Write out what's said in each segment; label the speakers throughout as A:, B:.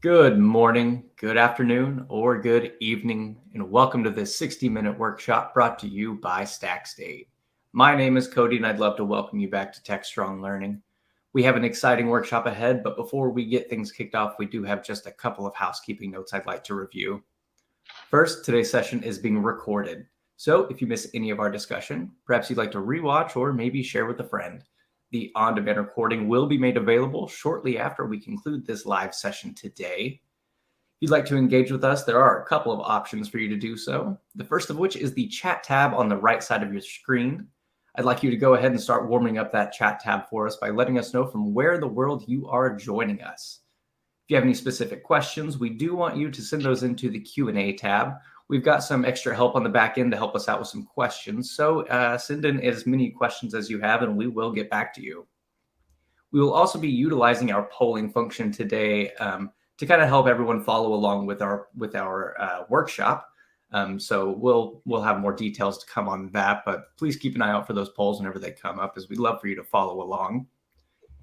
A: Good morning, good afternoon, or good evening, and welcome to this 60-minute workshop brought to you by StackState. My name is Cody, and I'd love to welcome you back to Tech Strong Learning. We have an exciting workshop ahead, but before we get things kicked off, we do have just a couple of housekeeping notes I'd like to review. First, today's session is being recorded, so if you miss any of our discussion, perhaps you'd like to rewatch or maybe share with a friend. The on-demand recording will be made available shortly after we conclude this live session today. If you'd like to engage with us, there are a couple of options for you to do so. The first of which is the chat tab on the right side of your screen. I'd like you to go ahead and start warming up that chat tab for us by letting us know from where in the world you are joining us. If you have any specific questions, we do want you to send those into the Q&A tab. We've got some extra help on the back end to help us out with some questions. So send in as many questions as you have, and we will get back to you. We will also be utilizing our polling function today to kind of help everyone follow along with our workshop. So we'll have more details to come on that, but please keep an eye out for those polls whenever they come up, as we'd love for you to follow along.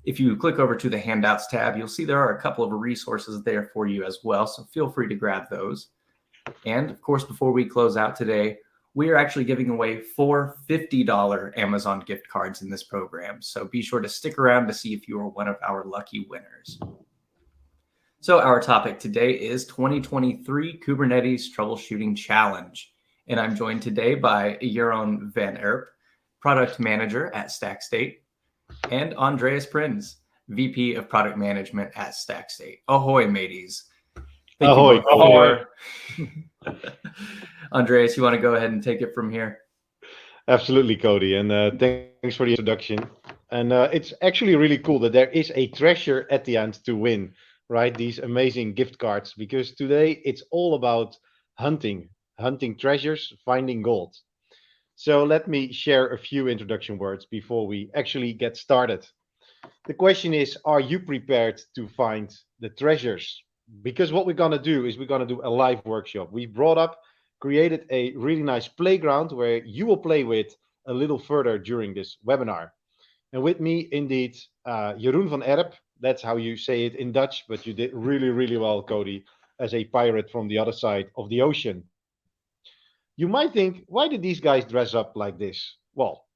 A: If you click over to the handouts tab, you'll see there are a couple of resources there for you as well. So feel free to grab those. And of course, before we close out today, we are actually giving away 4 $50 Amazon gift cards in this program. So be sure to stick around to see if you are one of our lucky winners. So our topic today is 2023 Kubernetes Troubleshooting Challenge. And I'm joined today by Jeroen van Erp, Product Manager at StackState, and Andreas Prins, VP of Product Management at StackState. Ahoy, mateys. Thank
B: Ahoy,
A: you both for... Andreas, you want to go ahead and take it from here?
B: Absolutely, Cody, and thanks for the introduction. And it's actually really cool that there is a treasure at the end to win, right? These amazing gift cards, because today it's all about hunting treasures, finding gold. So let me share a few introduction words before we actually get started. The question is, are you prepared to find the treasures? Because what we're going to do is we're going to do a live workshop. We created a really nice playground where you will play with a little further during this webinar. And with me, indeed, Jeroen van Erp. That's how you say it in Dutch, but you did really, really well, Cody, as a pirate from the other side of the ocean. You might think, why did these guys dress up like this? Well,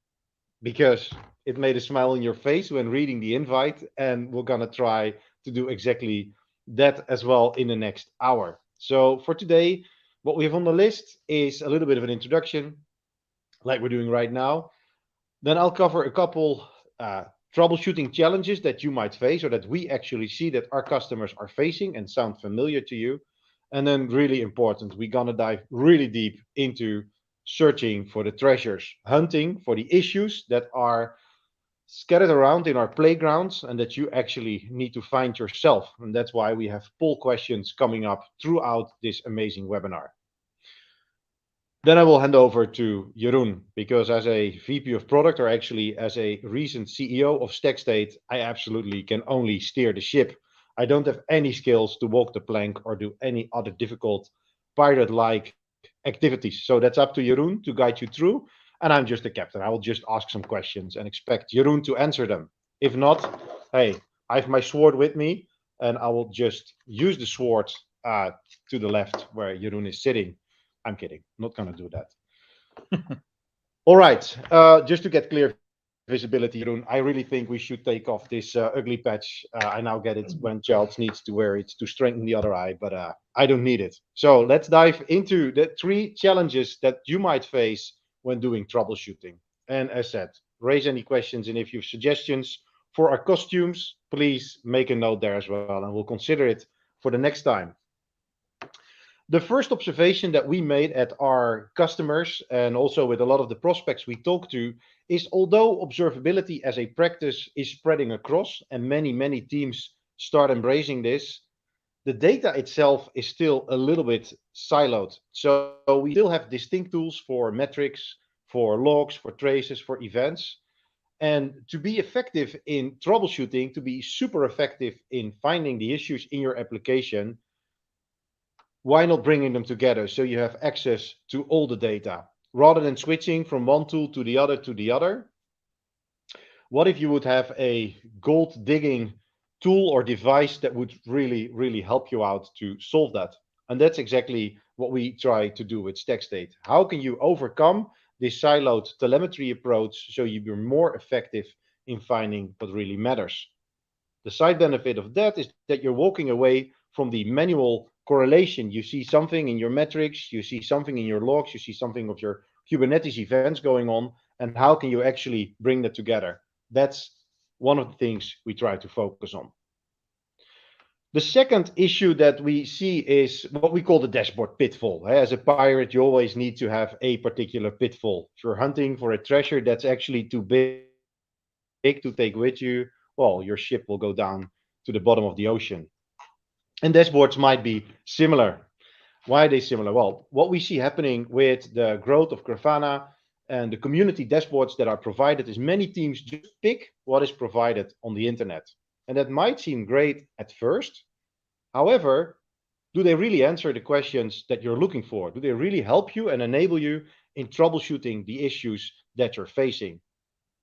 B: because it made a smile on your face when reading the invite, and we're going to try to do exactly that as well in the next hour. So for today, what we have on the list is a little bit of an introduction, like we're doing right now. Then I'll cover a couple troubleshooting challenges that you might face, or that we actually see that our customers are facing and sound familiar to you. And then really important, we're going to dive really deep into searching for the treasures, hunting for the issues that are scattered around in our playgrounds and that you actually need to find yourself. And that's why we have poll questions coming up throughout this amazing webinar. Then I will hand over to Jeroen, because as a VP of product, or actually as a recent CEO of StackState, I absolutely can only steer the ship. I don't have any skills to walk the plank or do any other difficult pirate-like activities. So that's up to Jeroen to guide you through. And I'm just the captain. I will just ask some questions and expect Jeroen to answer them. If not, hey, I have my sword with me, and I will just use the sword to the left where Jeroen is sitting. I'm kidding. Not going to do that. All right. Just to get clear visibility, Jeroen, I really think we should take off this ugly patch. I now get it when Charles needs to wear it to strengthen the other eye, but I don't need it. So let's dive into the 3 challenges that you might face when doing troubleshooting. And as said, raise any questions, and if you have suggestions for our costumes, please make a note there as well, and we'll consider it for the next time. The first observation that we made at our customers and also with a lot of the prospects we talk to is, although observability as a practice is spreading across and many teams start embracing this, the data itself is still a little bit siloed. So we still have distinct tools for metrics, for logs, for traces, for events. And to be effective in troubleshooting, to be super effective in finding the issues in your application, why not bringing them together so you have access to all the data rather than switching from one tool to the other? What if you would have a gold digging tool or device that would really, really help you out to solve that. And that's exactly what we try to do with StackState. How can you overcome this siloed telemetry approach so you're more effective in finding what really matters? The side benefit of that is that you're walking away from the manual correlation. You see something in your metrics, you see something in your logs, you see something of your Kubernetes events going on, and how can you actually bring that together? That's one of the things we try to focus on. The second issue that we see is what we call the dashboard pitfall. As a pirate, you always need to have a particular pitfall. If you're hunting for a treasure that's actually too big to take with you, well, your ship will go down to the bottom of the ocean. And dashboards might be similar. Why are they similar? Well, what we see happening with the growth of Grafana and the community dashboards that are provided is many teams just pick what is provided on the internet. And that might seem great at first. However, do they really answer the questions that you're looking for? Do they really help you and enable you in troubleshooting the issues that you're facing?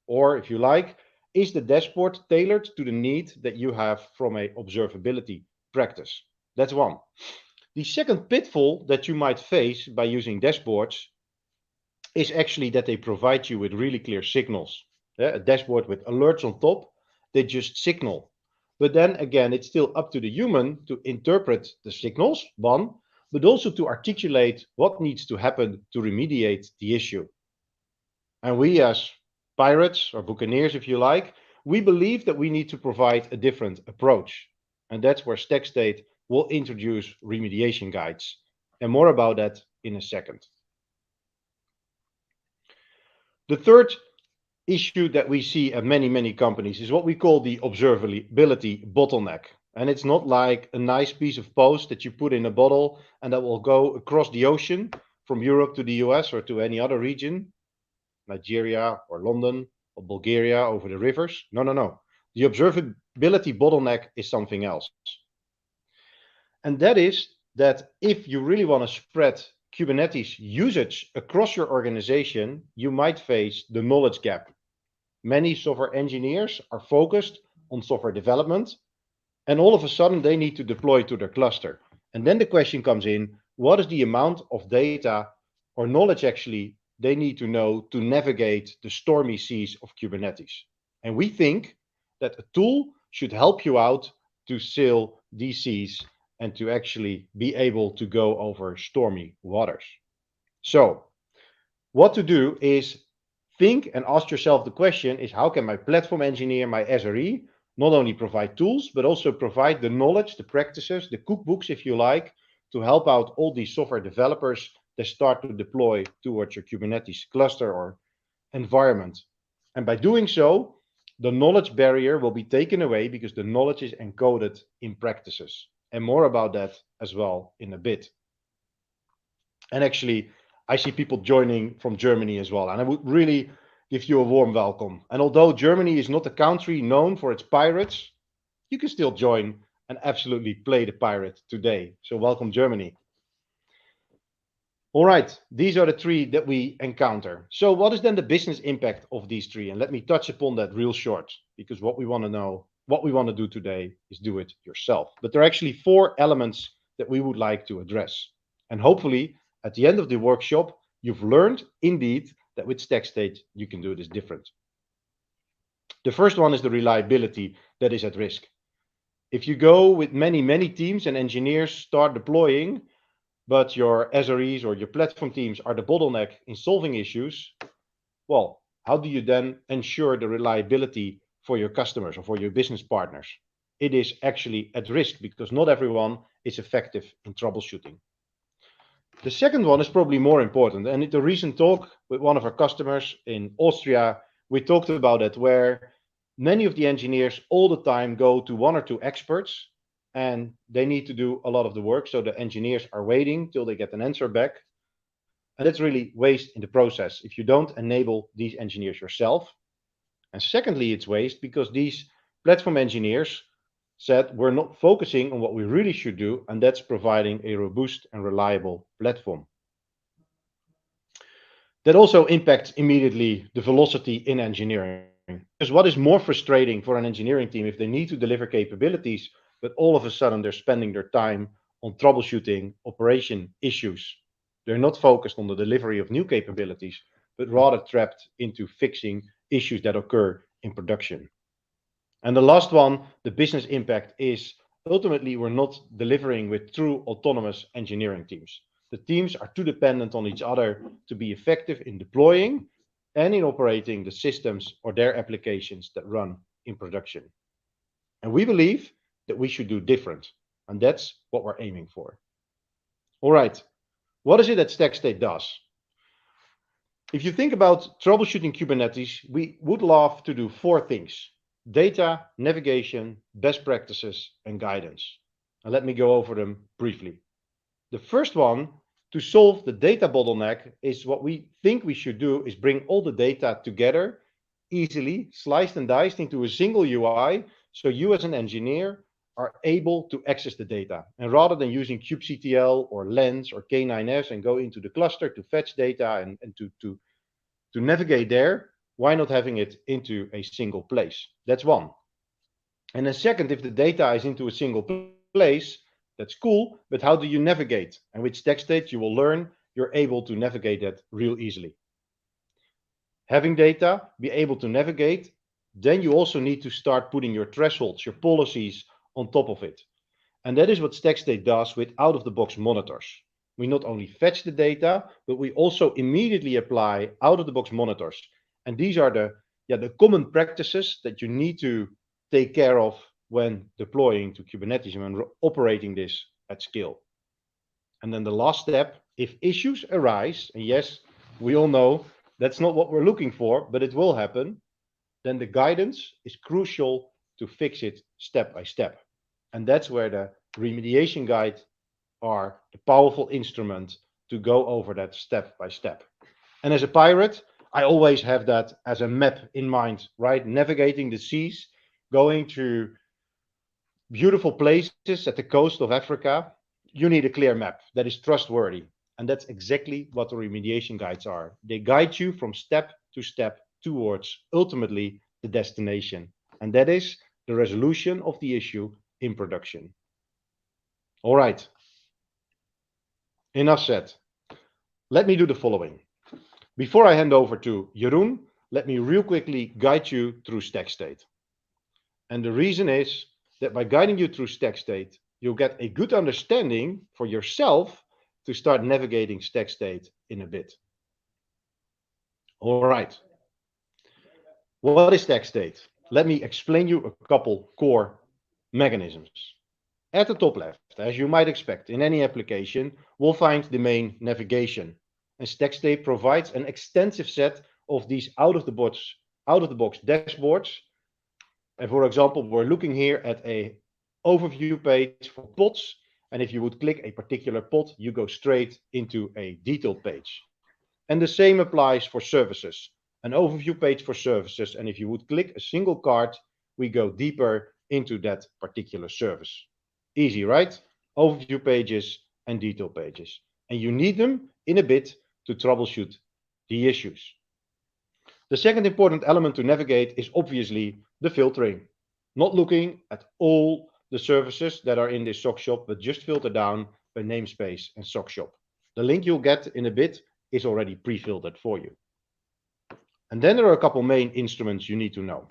B: Or if you like, is the dashboard tailored to the need that you have from a observability practice? That's one. The second pitfall that you might face by using dashboards is actually that they provide you with really clear signals. A dashboard with alerts on top, they just signal. But then again, it's still up to the human to interpret the signals, one, but also to articulate what needs to happen to remediate the issue. And we as pirates or buccaneers, if you like, we believe that we need to provide a different approach. And that's where StackState will introduce remediation guides. And more about that in a second. The third issue that we see at many companies is what we call the observability bottleneck. And it's not like a nice piece of post that you put in a bottle and that will go across the ocean from Europe to the US or to any other region, Nigeria or London or Bulgaria over the rivers. No. The observability bottleneck is something else. And that is that if you really want to spread Kubernetes usage across your organization, you might face the knowledge gap. Many software engineers are focused on software development, and all of a sudden they need to deploy to their cluster. And then the question comes in, what is the amount of data or knowledge actually they need to know to navigate the stormy seas of Kubernetes? And we think that a tool should help you out to sail these seas and to actually be able to go over stormy waters. So what to do is think and ask yourself the question is, how can my platform engineer, my SRE, not only provide tools, but also provide the knowledge, the practices, the cookbooks, if you like, to help out all these software developers that start to deploy towards your Kubernetes cluster or environment. And by doing so, the knowledge barrier will be taken away because the knowledge is encoded in practices. And more about that as well in a bit. And actually, I see people joining from Germany as well. And I would really give you a warm welcome. And although Germany is not a country known for its pirates, you can still join and absolutely play the pirate today. So welcome, Germany. All right, these are the three that we encounter. So what is then the business impact of these three? And let me touch upon that real short, because what we want to know, what we want to do today is do it yourself. But there are actually 4 elements that we would like to address. And hopefully at the end of the workshop, you've learned indeed that with StackState, you can do this different. The first one is the reliability that is at risk. If you go with many teams and engineers start deploying, but your SREs or your platform teams are the bottleneck in solving issues, well, how do you then ensure the reliability for your customers or for your business partners? It is actually at risk because not everyone is effective in troubleshooting. The second one is probably more important. And in the recent talk with one of our customers in Austria, we talked about it, where many of the engineers all the time go to 1 or 2 experts and they need to do a lot of the work. So the engineers are waiting till they get an answer back. And that's really waste in the process if you don't enable these engineers yourself. And secondly, it's waste because these platform engineers said we're not focusing on what we really should do, and that's providing a robust and reliable platform. That also impacts immediately the velocity in engineering. Because what is more frustrating for an engineering team if they need to deliver capabilities, but all of a sudden they're spending their time on troubleshooting operation issues. They're not focused on the delivery of new capabilities, but rather trapped into fixing issues that occur in production. And the last one, the business impact, is ultimately we're not delivering with true autonomous engineering teams. The teams are too dependent on each other to be effective in deploying and in operating the systems or their applications that run in production. And we believe that we should do different. And that's what we're aiming for. All right. What is it that StackState does? If you think about troubleshooting Kubernetes, we would love to do 4 things: data, navigation, best practices, and guidance. And let me go over them briefly. The first one, to solve the data bottleneck, is what we think we should do is bring all the data together easily, sliced and diced into a single UI, so you as an engineer are able to access the data. And rather than using kubectl or Lens or K9s and go into the cluster to fetch data and to navigate there, why not having it into a single place? That's one. And then second, if the data is into a single place, that's cool, but how do you navigate? And with StackState, you will learn you're able to navigate that real easily. Having data, be able to navigate, then you also need to start putting your thresholds, your policies on top of it. And that is what StackState does with out-of-the-box monitors. We not only fetch the data, but we also immediately apply out-of-the-box monitors. And these are the common practices that you need to take care of when deploying to Kubernetes and when operating this at scale. And then the last step, if issues arise, and yes, we all know that's not what we're looking for, but it will happen, then the guidance is crucial to fix it step by step. And that's where the remediation guide are the powerful instrument to go over that step by step. And as a pirate, I always have that as a map in mind, right? Navigating the seas, going to beautiful places at the coast of Africa. You need a clear map that is trustworthy. And that's exactly what the remediation guides are. They guide you from step to step towards ultimately the destination. And that is the resolution of the issue in production. All right. Enough said. Let me do the following. Before I hand over to Jeroen, let me real quickly guide you through StackState. And the reason is that by guiding you through StackState, you'll get a good understanding for yourself to start navigating StackState in a bit. All right. What is StackState? Let me explain you a couple core mechanisms. At the top left, as you might expect in any application, we'll find the main navigation. And StackState provides an extensive set of these out-of-the-box dashboards. And for example, we're looking here at an overview page for pods. And if you would click a particular pod, you go straight into a detailed page. And the same applies for services. An overview page for services. And if you would click a single card, we go deeper into that particular service. Easy, right? Overview pages and detail pages. And you need them in a bit to troubleshoot the issues. The second important element to navigate is obviously the filtering. Not looking at all the services that are in this sock shop, but just filter down by namespace and sock shop. The link you'll get in a bit is already pre-filtered for you. And then there are a couple main instruments you need to know.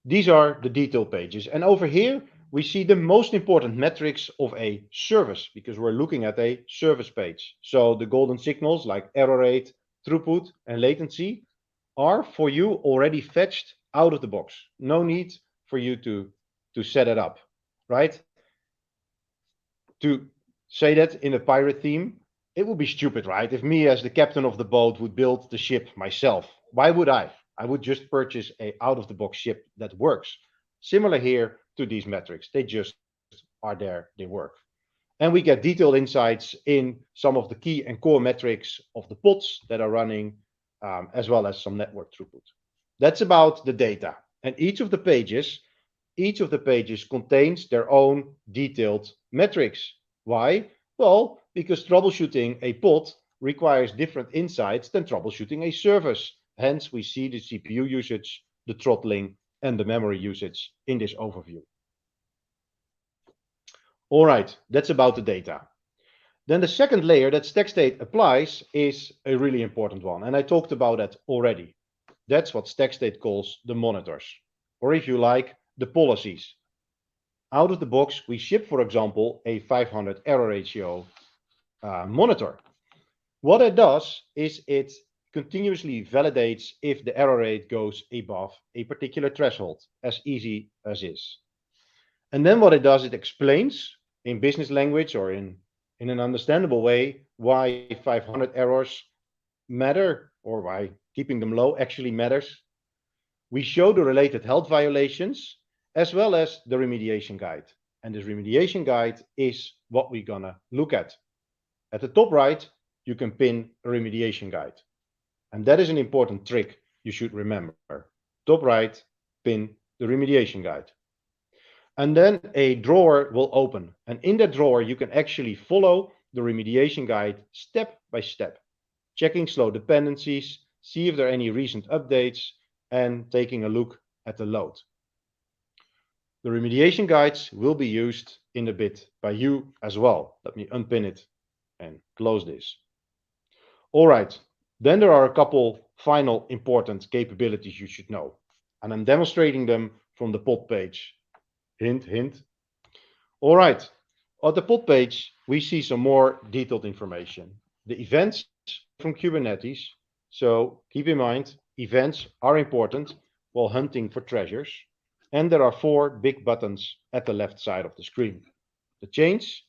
B: These are the detail pages. And over here, we see the most important metrics of a service because we're looking at a service page. So the golden signals like error rate, throughput, and latency are for you already fetched out of the box. No need for you to set it up, right? To say that in a pirate theme, it would be stupid, right? If me as the captain of the boat would build the ship myself, why would I? I would just purchase a out-of-the-box ship that works. Similar here to these metrics. They just are there, they work. And we get detailed insights in some of the key and core metrics of the pods that are running, as well as some network throughput. That's about the data. And each of the pages contains their own detailed metrics. Why? Well, because troubleshooting a pod requires different insights than troubleshooting a service. Hence, we see the CPU usage, the throttling, and the memory usage in this overview. All right, that's about the data. Then the second layer that StackState applies is a really important one, and I talked about that already. That's what StackState calls the monitors, or if you like, the policies. Out of the box, we ship, for example, a 500 error ratio monitor. What it does is it continuously validates if the error rate goes above a particular threshold, as easy as is. And then what it does, it explains in business language or in an understandable way why 500 errors matter or why keeping them low actually matters. We show the related health violations as well as the remediation guide. And this remediation guide is what we're gonna look at. At the top right, you can pin a remediation guide. And that is an important trick you should remember. Top right, pin the remediation guide. And then a drawer will open. And in that drawer, you can actually follow the remediation guide step by step, checking slow dependencies, see if there are any recent updates, and taking a look at the load. The remediation guides will be used in a bit by you as well. Let me unpin it and close this. All right, then there are a couple final important capabilities you should know. And I'm demonstrating them from the pod page. Hint, hint. All right, at the pod page, we see some more detailed information. The events from Kubernetes. So keep in mind, events are important while hunting for treasures. And there are 4 big buttons at the left side of the screen. The change,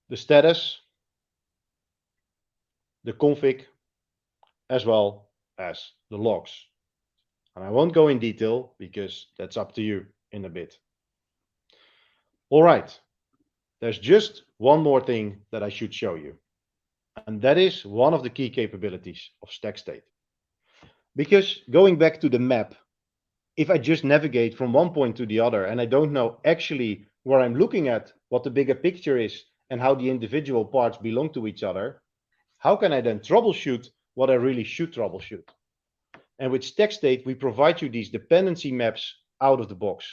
B: the status, the config, as well as the logs. And I won't go in detail because that's up to you in a bit. All right, there's just one more thing that I should show you. And that is one of the key capabilities of StackState. Because going back to the map, if I just navigate from one point to the other and I don't know actually where I'm looking at, what the bigger picture is, and how the individual parts belong to each other, how can I then troubleshoot what I really should troubleshoot? And with StackState, we provide you these dependency maps out of the box.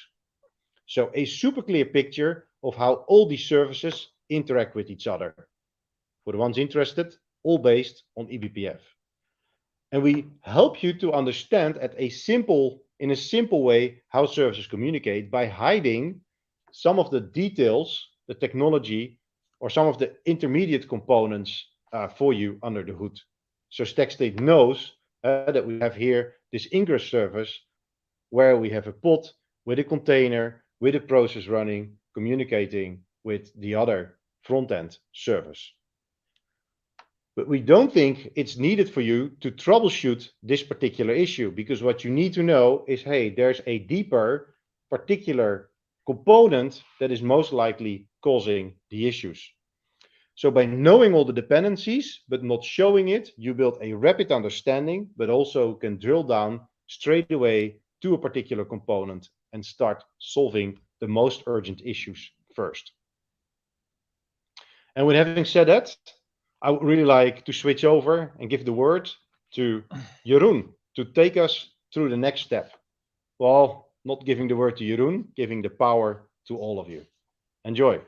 B: So a super clear picture of how all these services interact with each other. For the ones interested, all based on eBPF. And we help you to understand in a simple way how services communicate by hiding some of the details, the technology, or some of the intermediate components for you under the hood. So StackState knows that we have here this ingress service where we have a pod with a container, with a process running, communicating with the other front-end service. But we don't think it's needed for you to troubleshoot this particular issue, because what you need to know is, hey, there's a deeper particular component that is most likely causing the issues. So by knowing all the dependencies, but not showing it, you build a rapid understanding, but also can drill down straight away to a particular component and start solving the most urgent issues first. And with having said that, I would really like to switch over and give the word to Jeroen to take us through the next step. Well, not giving the word to Jeroen, giving the power to all of you. Enjoy.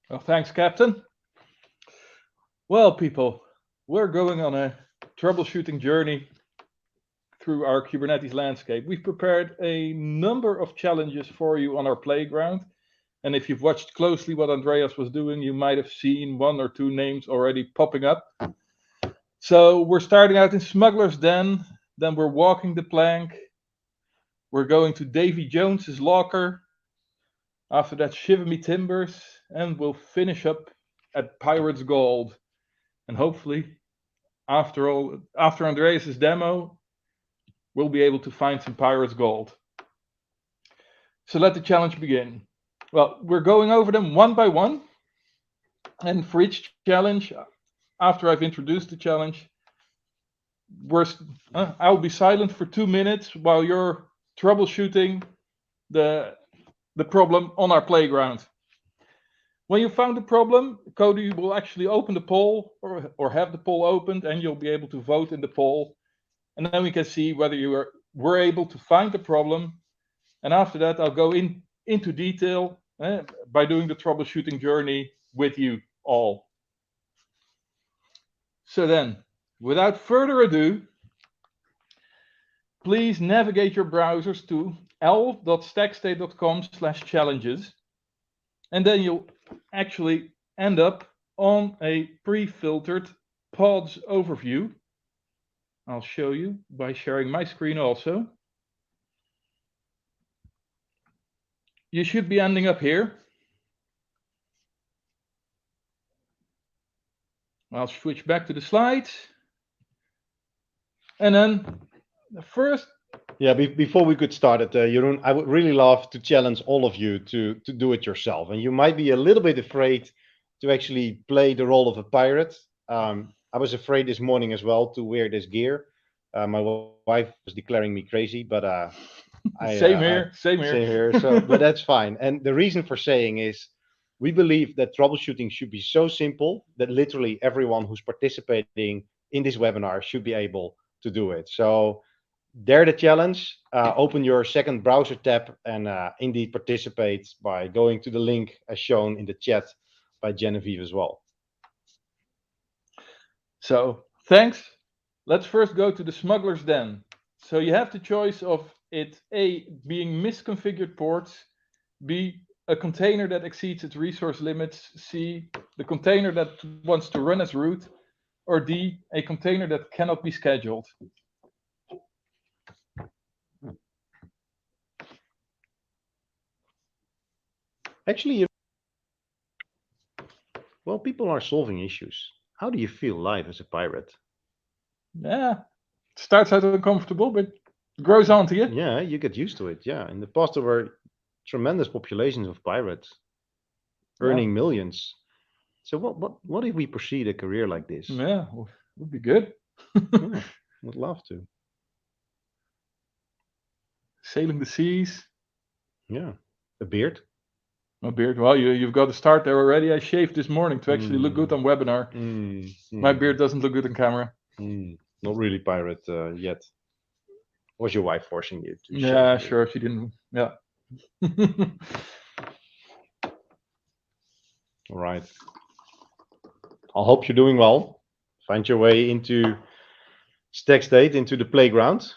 C: Well, thanks, Captain. Well, people, we're going on a troubleshooting journey through our Kubernetes landscape. We've prepared a number of challenges for you on our playground. And if you've watched closely what Andreas was doing, you might have seen 1 or 2 names already popping up. So we're starting out in Smuggler's Den, then we're walking the plank. We're going to Davy Jones's locker. After that, Shiver Me Timbers, and we'll finish up at Pirate's Gold. And hopefully, after Andreas's demo, we'll be able to find some Pirate's Gold. So let the challenge begin. Well, we're going over them one by one. And for each challenge, after I've introduced the challenge, I'll be silent for 2 minutes while you're troubleshooting the problem on our playground. When you found the problem, Cody will actually open the poll or have the poll opened, and you'll be able to vote in the poll. And then we can see whether you were able to find the problem. And after that, I'll go into detail by doing the troubleshooting journey with you all. So then, without further ado, please navigate your browsers to l.stackstate.com/challenges. And then you'll actually end up on a pre-filtered pods overview. I'll show you by sharing my screen also. You should be ending up here. I'll switch back to the slides. And then the first.
B: Yeah, before we could start it, Jeroen, I would really love to challenge all of you to do it yourself. And you might be a little bit afraid to actually play the role of a pirate. I was afraid this morning as well to wear this gear. My wife was declaring me crazy, but
C: Same here.
B: Same here. So, but that's fine. And the reason for saying is, we believe that troubleshooting should be so simple that literally everyone who's participating in this webinar should be able to do it. So, dare the challenge. Open your second browser tab and indeed participate by going to the link as shown in the chat by Genevieve as well.
C: So, thanks. Let's first go to the smuggler's den. So you have the choice of it A, being misconfigured ports, B, a container that exceeds its resource limits, C, the container that wants to run as root, or D, a container that cannot be scheduled.
B: Actually, well, people are solving issues. How do you feel live as a pirate?
C: Yeah, it starts out uncomfortable, but it grows onto you.
B: Yeah, you get used to it. Yeah, in the past there were tremendous populations of pirates earning millions. So what if we proceed a career like this?
C: Yeah, would be good.
B: Yeah, would love to.
C: Sailing the seas.
B: Yeah, a beard.
C: A beard. Well, you've got to start there already. I shaved this morning to actually look good on webinar. My beard doesn't look good on camera.
B: Not really pirate yet. Was your wife forcing you to?
C: Yeah,
B: shave?
C: sure. She didn't. Yeah.
B: All right. I hope you're doing well. Find your way into StackState, into the playground.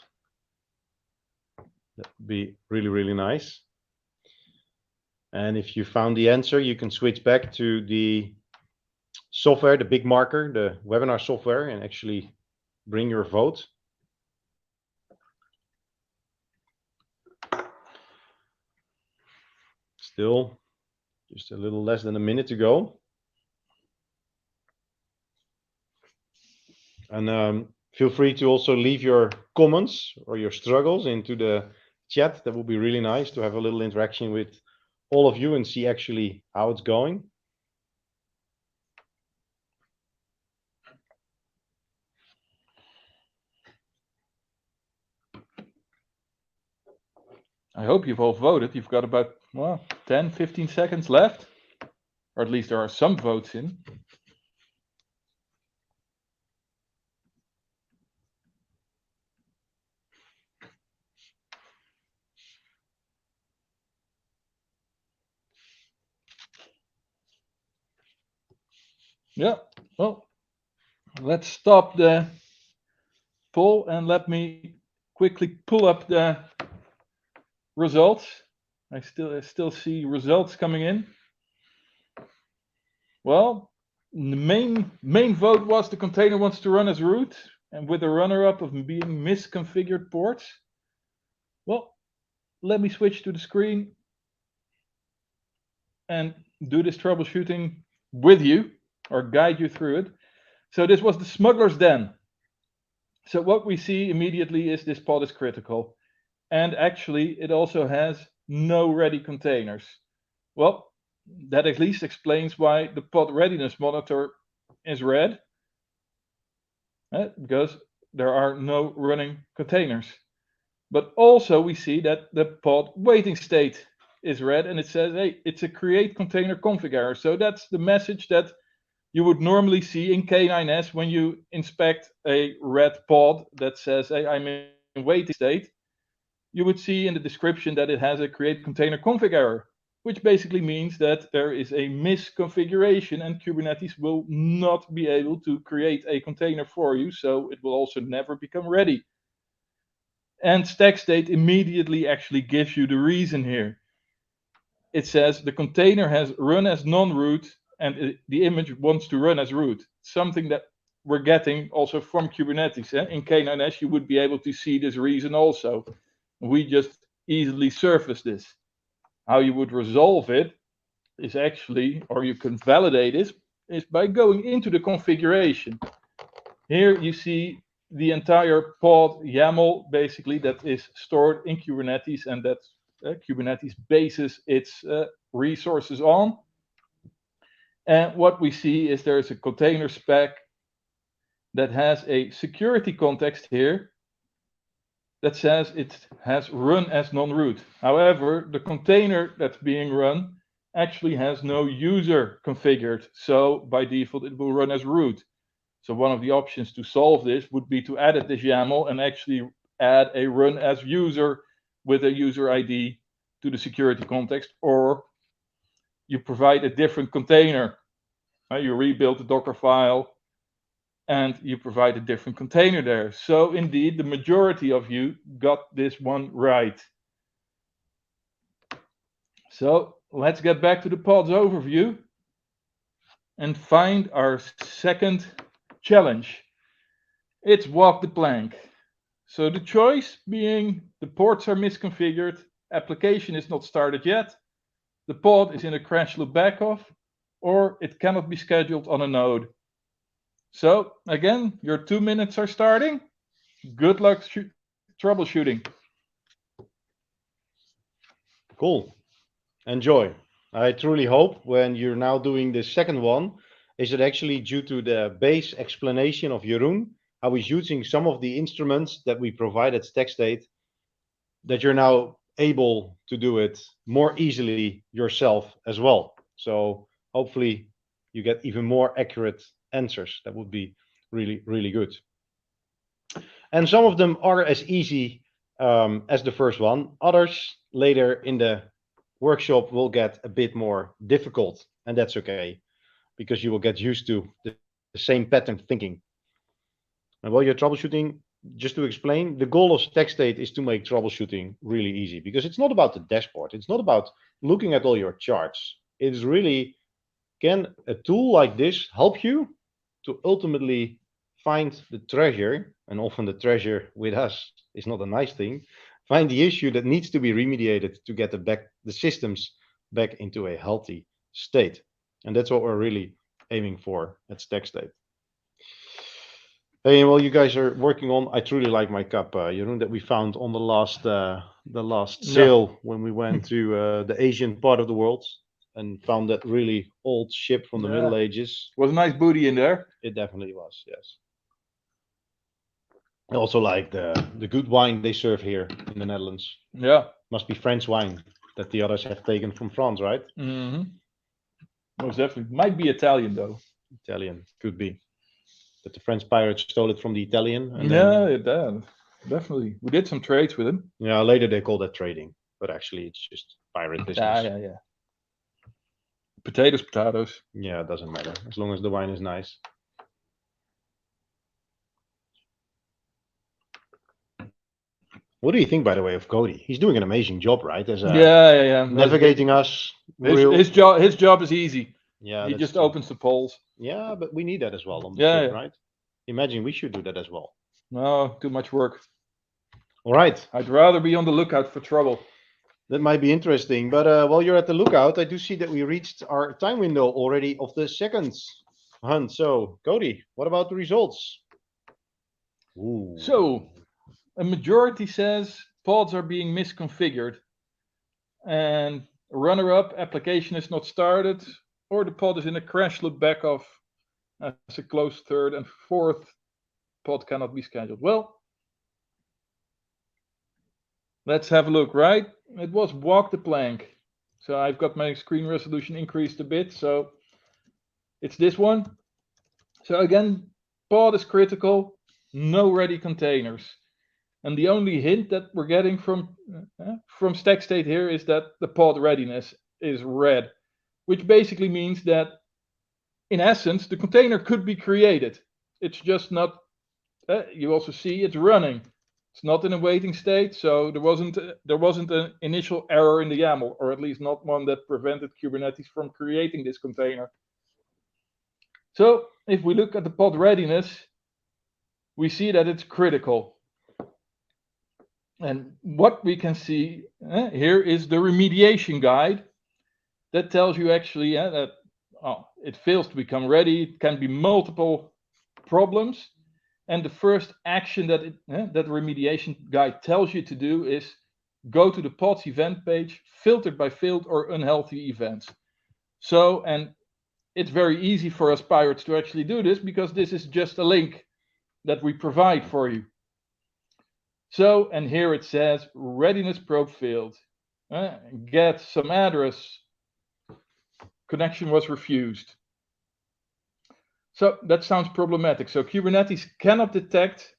B: That would be really, really nice. And if you found the answer, you can switch back to the software, the big marker, the webinar software, and actually bring your vote. Still just a little less than a minute to go. And feel free to also leave your comments or your struggles into the chat. That would be really nice to have a little interaction with all of you and see actually how it's going.
C: I hope you've all voted. You've got about 10, 15 seconds left. Or at least there are some votes in. Yeah, well, let's stop the poll and let me quickly pull up the results. I still see results coming in. Well, the main vote was the container wants to run as root, and with a runner-up of being misconfigured ports. Well, let me switch to the screen and do this troubleshooting with you, or guide you through it. So this was the smuggler's den. So what we see immediately is this pod is critical. And actually, it also has no ready containers. Well, that at least explains why the pod readiness monitor is red. Because there are no running containers. But also we see that the pod waiting state is read, and it says, hey, it's a create container config error. So that's the message that you would normally see in K9S when you inspect a red pod that says, hey, I'm in waiting state. You would see in the description that it has a create container config error, which basically means that there is a misconfiguration and Kubernetes will not be able to create a container for you, so it will also never become ready. And StackState immediately actually gives you the reason here. It says the container has run as non-root and the image wants to run as root. Something that we're getting also from Kubernetes. In K9S, you would be able to see this reason also. We just easily surface this. How you would resolve it is actually, or you can validate this, is by going into the configuration. Here you see the entire pod YAML basically that is stored in Kubernetes, and that Kubernetes bases its resources on. And what we see is there's a container spec that has a security context here that says it has run as non-root. However, the container that's being run actually has no user configured. So by default, it will run as root. So one of the options to solve this would be to edit this YAML and actually add a run as user with a user ID to the security context, or you provide a different container. You rebuild the Docker file and you provide a different container there. So indeed, the majority of you got this one right. So let's get back to the pods overview and find our second challenge. It's walk the plank. So the choice being the ports are misconfigured, application is not started yet, the pod is in a crash loop backoff, or it cannot be scheduled on a node. So again, your 2 minutes are starting. Good luck troubleshooting.
B: Cool. Enjoy. I truly hope when you're now doing the second one, is it actually due to the base explanation of Jeroen, how he's using some of the instruments that we provide at StackState, that you're now able to do it more easily yourself as well. So hopefully you get even more accurate answers. That would be really, really good. And some of them are as easy as the first one. Others later in the workshop will get a bit more difficult, and that's okay, because you will get used to the same pattern thinking. And while you're troubleshooting, just to explain, the goal of StackState is to make troubleshooting really easy, because it's not about the dashboard. It's not about looking at all your charts. It is really, can a tool like this help you to ultimately find the treasure? And often the treasure with us is not a nice thing. Find the issue that needs to be remediated to get the systems back into a healthy state. And that's what we're really aiming for at StackState. Hey, well, you guys are working on. I truly like my cup, Jeroen, that we found on the last sale when we went to the Asian part of the world and found that really old ship from the Middle Ages.
C: Was a nice booty in there.
B: It definitely was, yes. I also like the good wine they serve here in the Netherlands.
C: Yeah.
B: Must be French wine that the others have taken from France, right?
C: Mm-hmm. Most definitely. Might be Italian though.
B: Italian, could be. That the French pirates stole it from the Italian. And
C: definitely. We did some trades with them.
B: Yeah, later they call that trading, but actually it's just pirate business.
C: Yeah. Potatoes.
B: Yeah, it doesn't matter as long as the wine is nice. What do you think, by the way, of Cody? He's doing an amazing job, right? As navigating us.
C: His job is easy.
B: Yeah,
C: he just opens the polls.
B: Yeah, but we need that as well on the ship, right? Imagine we should do that as well.
C: No, too much work.
B: All right.
C: I'd rather be on the lookout for trouble.
B: That might be interesting, but while you're at the lookout, I do see that we reached our time window already of the second hunt. So, Cody, what about the results? Ooh.
C: So, a majority says pods are being misconfigured, and runner-up application is not started, or the pod is in a crash loop backoff as a close third, and fourth pod cannot be scheduled. Well, let's have a look, right? It was walk the plank. So I've got my screen resolution increased a bit. So it's this one. So again, pod is critical, no ready containers. And the only hint that we're getting from StackState here is that the pod readiness is red, which basically means that in essence, the container could be created. It's just not, you also see it's running. It's not in a waiting state, so there wasn't an initial error in the YAML, or at least not one that prevented Kubernetes from creating this container. So if we look at the pod readiness, we see that it's critical. And what we can see here is the remediation guide that tells you actually that it fails to become ready. It can be multiple problems. And the first action that that remediation guide tells you to do is go to the pod's event page, filtered by failed or unhealthy events. So, and it's very easy for us pirates to actually do this because this is just a link that we provide for you. So, and here it says readiness probe failed. Get some address. Connection was refused. So that sounds problematic. So Kubernetes cannot detect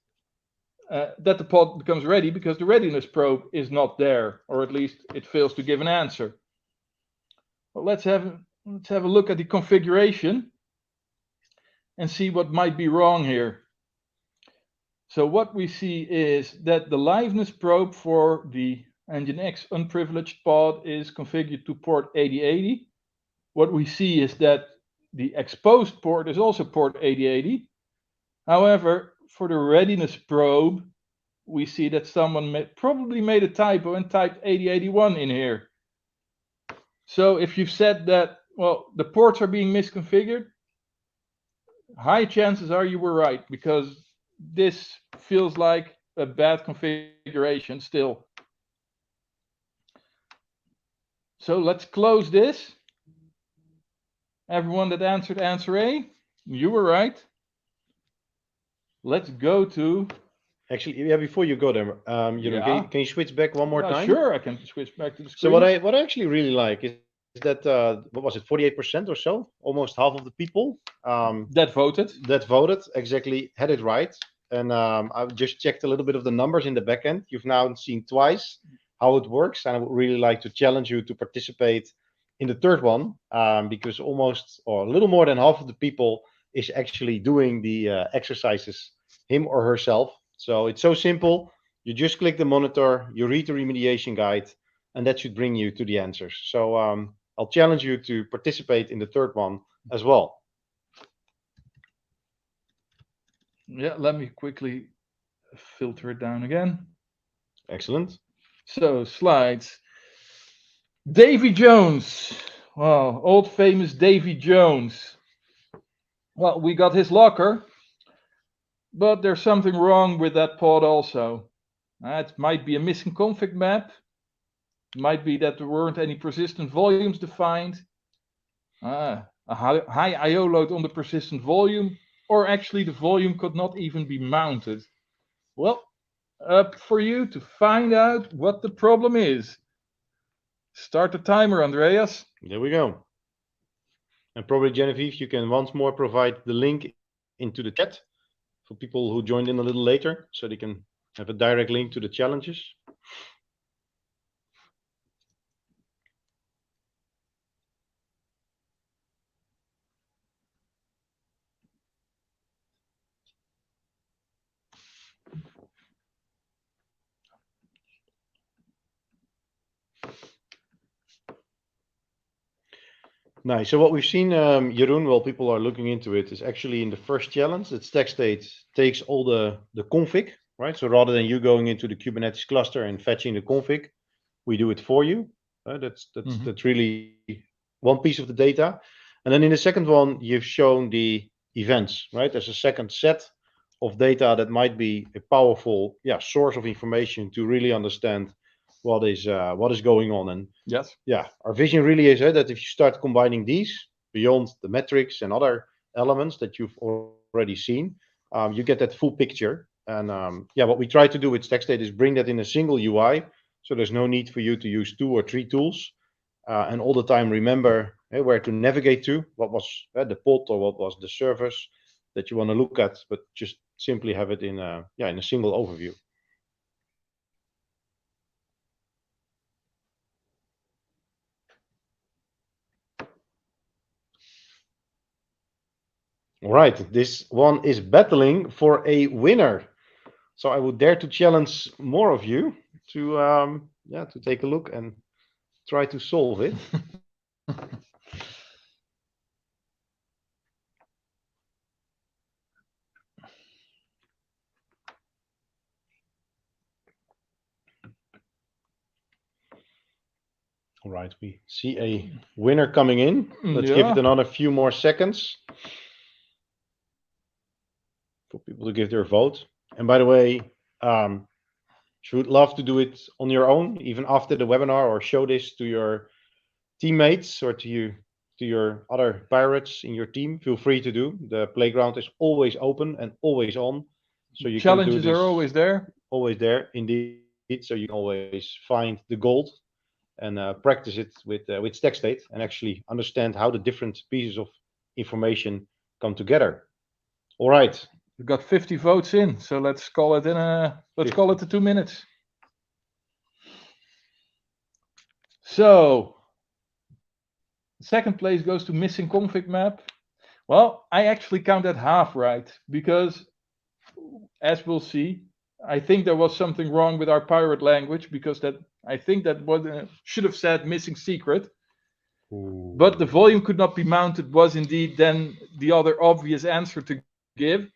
C: that the pod becomes ready because the readiness probe is not there, or at least it fails to give an answer. Well, let's have a look at the configuration and see what might be wrong here. So what we see is that the liveness probe for the Nginx unprivileged pod is configured to port 8080. What we see is that the exposed port is also port 8080. However, for the readiness probe, we see that someone probably made a typo and typed 8081 in here. So if you've said that, well, the ports are being misconfigured, high chances are you were right, because this feels like a bad configuration still. So let's close this. Everyone that answered answer A, you were right. Let's go to.
B: Actually, yeah, before you go there, can you switch back one more time?
C: Sure, I can switch back to the screen.
B: So what I actually really like is that what was it, 48% or so, almost half of the people
C: that voted
B: exactly had it right. And I've just checked a little bit of the numbers in the backend. You've now seen twice how it works, and I would really like to challenge you to participate in the third one, because almost or a little more than half of the people is actually doing the exercises him or herself. So it's so simple. You just click the monitor, you read the remediation guide, and that should bring you to the answers. So I'll challenge you to participate in the third one as well.
C: Yeah, let me quickly filter it down again.
B: Excellent.
C: So slides. Davy Jones. Wow, old famous Davy Jones. Well, we got his locker, but there's something wrong with that pod also. It might be a missing config map. It might be that there weren't any persistent volumes defined. A high I/O load on the persistent volume, or actually the volume could not even be mounted. Well, up for you to find out what the problem is. Start the timer, Andreas.
B: There we go. And probably, Genevieve, you can once more provide the link into the chat for people who joined in a little later, so they can have a direct link to the challenges. Nice. So what we've seen, Jeroen, while people are looking into it, is actually in the first challenge that StackState takes all the config, right? So rather than you going into the Kubernetes cluster and fetching the config, we do it for you. That's really one piece of the data. And then in the second one, you've shown the events, right? There's a second set of data that might be a powerful source of information to really understand what is going on. And
C: yes,
B: our vision really is that if you start combining these beyond the metrics and other elements that you've already seen, you get that full picture. And what we try to do with StackState is bring that in a single UI, so there's no need for you to use 2 or 3 tools. and all the time remember where to navigate to, what was the pod or what was the service that you want to look at, but just simply have it in a single overview. All right, this one is battling for a winner. So I would dare to challenge more of you to take a look and try to solve it. All right, we see a winner coming in. Let's give it another few more seconds for people to give their vote. And by the way, you would love to do it on your own, even after the webinar, or show this to your teammates or to your other pirates in your team, feel free to do. The playground is always open and always on. So you
C: challenges
B: can do this,
C: are always there.
B: Always there, indeed. So you can always find the gold and practice it with StackState and actually understand how the different pieces of information come together. All right.
C: We've got 50 votes in, so let's call it the 2 minutes. So, second place goes to missing config map. Well, I actually count that half right, because as we'll see, I think there was something wrong with our pirate language, because I think that should have said missing secret. Ooh. But the volume could not be mounted was indeed then the other obvious answer to give.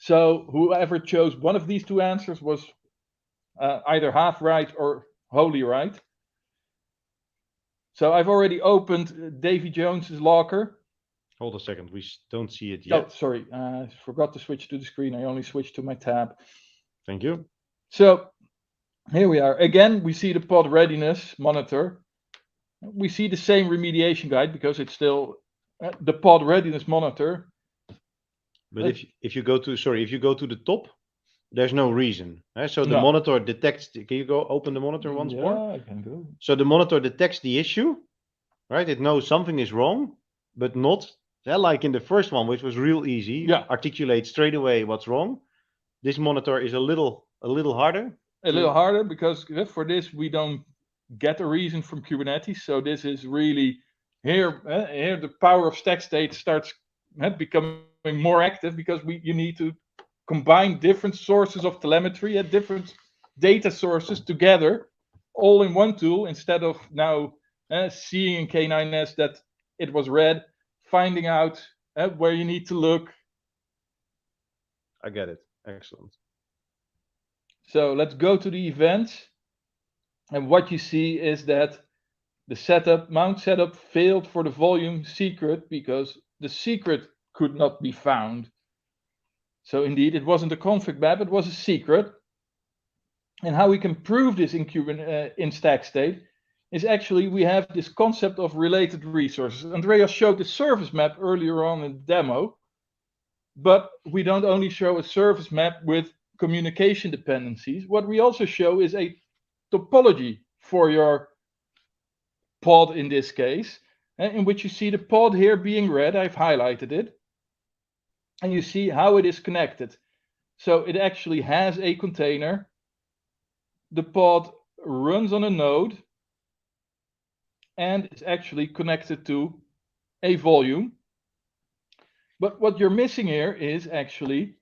C: So whoever chose one of these two answers was either half right or wholly right. So I've already opened Davy Jones's locker.
B: Hold a second, we don't see it yet.
C: Oh, sorry, I forgot to switch to the screen. I only switched to my tab.
B: Thank you.
C: So here we are. Again, we see the pod readiness monitor. We see the same remediation guide because it's still the pod readiness monitor.
B: But if you go to the top, there's no reason. So the monitor detects. Can you go open the monitor once more?
C: Yeah, I can go.
B: So the monitor detects the issue, right? It knows something is wrong, but not like in the first one, which was real easy.
C: Yeah.
B: Articulate straight away what's wrong. This monitor is a little harder.
C: A little harder because for this we don't get a reason from Kubernetes. So this is really here the power of StackState starts becoming more active because you need to combine different sources of telemetry at different data sources together, all in one tool, instead of now seeing in K9s that it was read, finding out where you need to look.
B: I get it. Excellent.
C: So let's go to the events. And what you see is that the mount setup failed for the volume secret because the secret could not be found. So indeed, it wasn't a config map, it was a secret. And how we can prove this in StackState is actually we have this concept of related resources. Andreas showed the service map earlier on in the demo, but we don't only show a service map with communication dependencies. What we also show is a topology for your pod in this case, in which you see the pod here being read. I've highlighted it. And you see how it is connected. So it actually has a container. The pod runs on a node and is actually connected to a volume. But what you're missing here is actually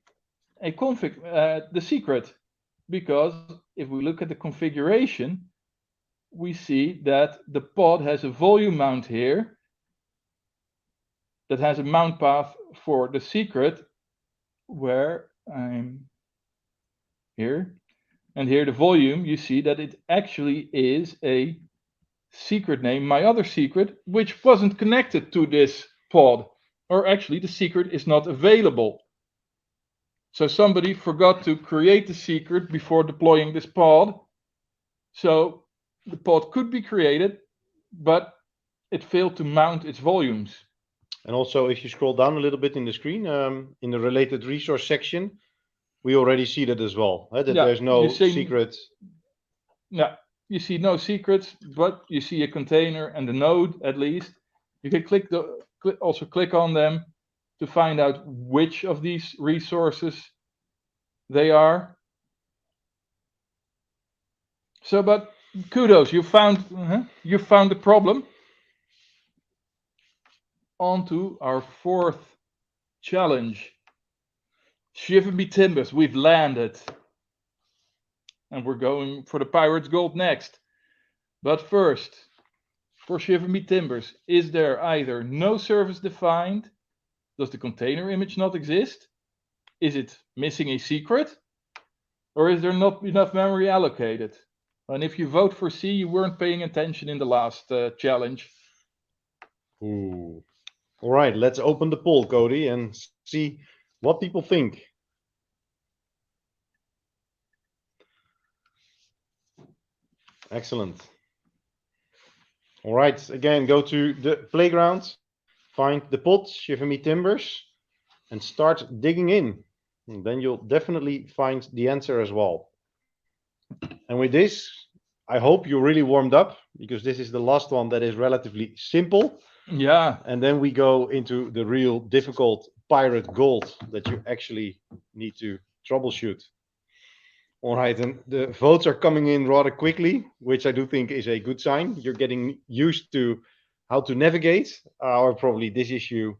C: a config, the secret, because if we look at the configuration, we see that the pod has a volume mount here that has a mount path for the secret, where I'm here, and here the volume, you see that it actually is a secret name, my other secret, which wasn't connected to this pod, or actually the secret is not available. So somebody forgot to create the secret before deploying this pod. So the pod could be created, but it failed to mount its volumes.
B: And also, if you scroll down a little bit in the screen, in the related resource section, we already see that as well. That there's no secret.
C: Yeah. you see no secrets, but you see a container and a node at least. You can also click on them to find out which of these resources they are. So, but kudos, you found the problem. On to our fourth challenge. Shiver me timbers, we've landed. And we're going for the Pirate's Gold next. But first, for Shiver me timbers, is there either no service defined? Does the container image not exist? Is it missing a secret? Or is there not enough memory allocated? And if you vote for C, you weren't paying attention in the last challenge.
B: Ooh. All right, let's open the poll, Cody, and see what people think. Excellent. All right, again, go to the playground, find the pots, Shiver me timbers, and start digging in. And then you'll definitely find the answer as well. And with this, I hope you really warmed up, because this is the last one that is relatively simple.
C: Yeah.
B: And then we go into the real difficult pirate gold that you actually need to troubleshoot. All right, and the votes are coming in rather quickly, which I do think is a good sign. You're getting used to how to navigate, or probably this issue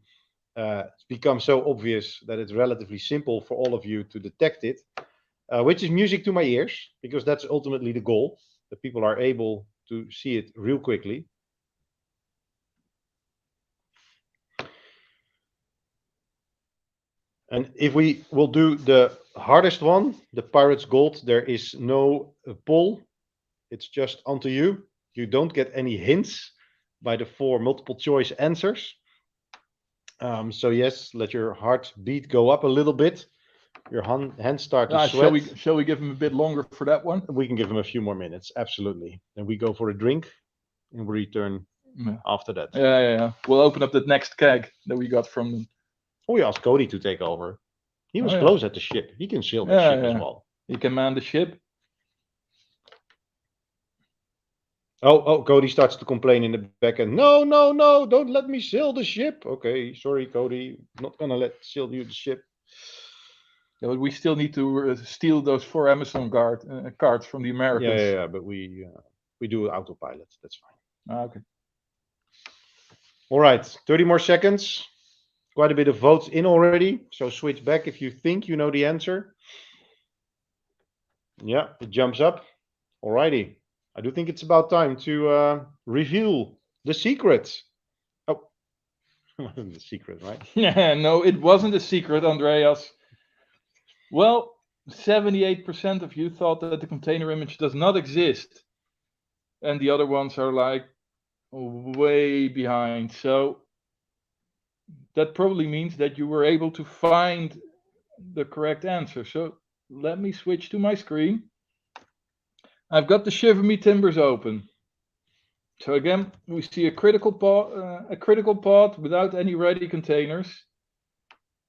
B: becomes so obvious that it's relatively simple for all of you to detect it, which is music to my ears, because that's ultimately the goal, that people are able to see it real quickly. And if we will do the hardest one, the Pirate's Gold, there is no poll. It's just onto you. You don't get any hints by the 4 multiple choice answers. So yes, let your heartbeat go up a little bit. Your hands start to sweat.
C: Shall we give him a bit longer for that one?
B: We can give him a few more minutes, absolutely. Then we go for a drink and we return after that.
C: Yeah. We'll open up the next keg that we got from them.
B: We asked Cody to take over. He was close at the ship. He can sail the ship as well.
C: He can man the ship.
B: Oh, Cody starts to complain in the back end. No, don't let me sail the ship. Okay, sorry, Cody. Not gonna let sail you the ship.
C: Yeah, but we still need to steal those 4 Amazon cards from the Americans.
B: Yeah, but we do autopilot. That's fine.
C: Okay.
B: All right, 30 more seconds. Quite a bit of votes in already. So switch back if you think you know the answer. Yeah, it jumps up. Alrighty. I do think it's about time to reveal the secret. Oh, wasn't the secret, right?
C: Yeah, no, it wasn't a secret, Andreas. Well, 78% of you thought that the container image does not exist. And the other ones are like way behind. So that probably means that you were able to find the correct answer. So let me switch to my screen. I've got the Shiver me timbers open. So again, we see a critical pod without any ready containers.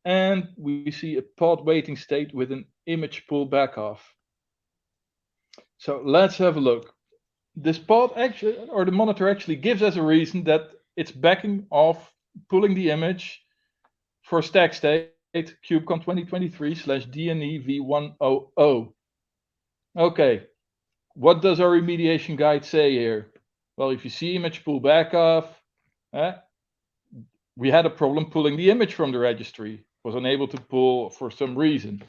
C: And we see a pod waiting state with an image pull back off. So let's have a look. This pod actually, or the monitor actually gives us a reason that it's backing off pulling the image for StackState KubeCon 2023/DNE v100. Okay, what does our remediation guide say here? Well, if you see image pull back off, we had a problem pulling the image from the registry. Was unable to pull for some reason.